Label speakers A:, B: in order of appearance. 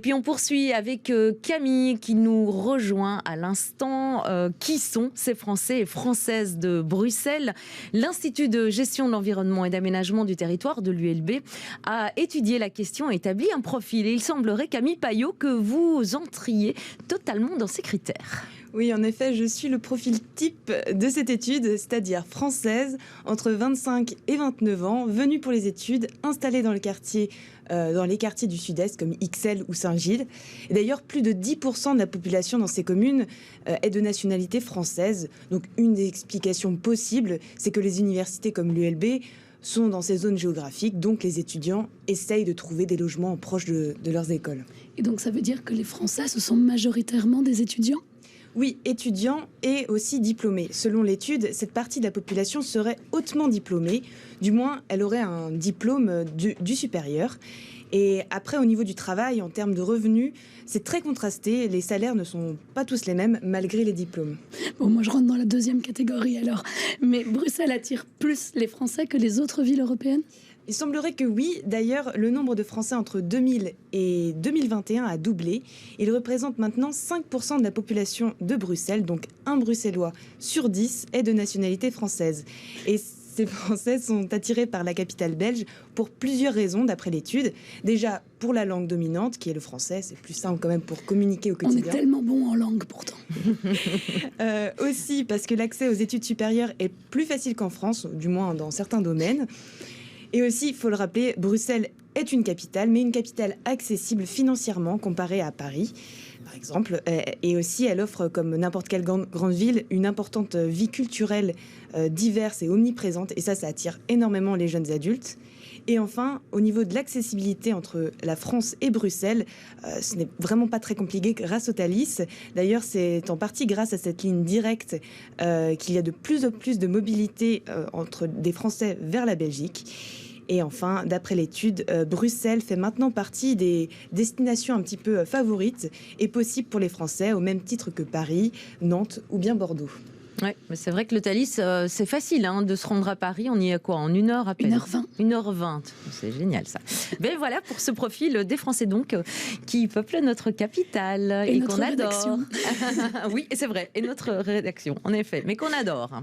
A: puis on poursuit avec Camille qui nous rejoint à l'instant. Qui sont ces Français et Françaises de Bruxelles? L'Institut de gestion de l'environnement et d'aménagement du territoire de l'ULB a étudié la question et établi un profil. Et il semblerait, Camille Payot, que vous entriez totalement dans ces critères.
B: Oui, en effet, je suis le profil type de cette étude, c'est-à-dire française, entre 25 et 29 ans, venue pour les études, installée dans les quartiers du Sud-Est comme Ixelles ou Saint-Gilles. Et d'ailleurs, plus de 10% de la population dans ces communes est de nationalité française. Donc une des explications possibles, c'est que les universités comme l'ULB sont dans ces zones géographiques, donc les étudiants essayent de trouver des logements proches de leurs écoles.
C: Et donc ça veut dire que les Français, ce sont majoritairement des étudiants ?
B: Oui, étudiants et aussi diplômés. Selon l'étude, cette partie de la population serait hautement diplômée. Du moins, elle aurait un diplôme du supérieur. Et après, au niveau du travail, en termes de revenus, c'est très contrasté. Les salaires ne sont pas tous les mêmes, malgré les diplômes.
C: Bon, moi, je rentre dans la deuxième catégorie, alors. Mais Bruxelles attire plus les Français que les autres villes européennes ?
B: Il semblerait que oui. D'ailleurs, le nombre de Français entre 2000 et 2021 a doublé. Il représente maintenant 5% de la population de Bruxelles. Donc, un Bruxellois sur 10 est de nationalité française. Et ces Français sont attirés par la capitale belge pour plusieurs raisons, d'après l'étude. Déjà, pour la langue dominante, qui est le français. C'est plus simple quand même pour communiquer au quotidien.
C: On est tellement bon en langue, pourtant.
B: Aussi parce que l'accès aux études supérieures est plus facile qu'en France, du moins dans certains domaines. Et aussi, il faut le rappeler, Bruxelles est une capitale, mais une capitale accessible financièrement comparée à Paris, par exemple. Et aussi, elle offre, comme n'importe quelle grande ville, une importante vie culturelle diverse et omniprésente. Et ça attire énormément les jeunes adultes. Et enfin, au niveau de l'accessibilité entre la France et Bruxelles, ce n'est vraiment pas très compliqué grâce au Thalys. D'ailleurs, c'est en partie grâce à cette ligne directe qu'il y a de plus en plus de mobilité entre des Français vers la Belgique. Et enfin, d'après l'étude, Bruxelles fait maintenant partie des destinations un petit peu favorites et possibles pour les Français, au même titre que Paris, Nantes ou bien Bordeaux.
A: Oui, mais c'est vrai que le Thalys, c'est facile de se rendre à Paris. On y est quoi, en 1 heure à peine?
C: 1h20.
A: 1h20, c'est génial ça. Mais voilà pour ce profil des Français donc qui peuplent notre capitale et
C: notre
A: qu'on adore.
C: rédaction.
A: Oui, c'est vrai, et notre rédaction, en effet, mais qu'on adore.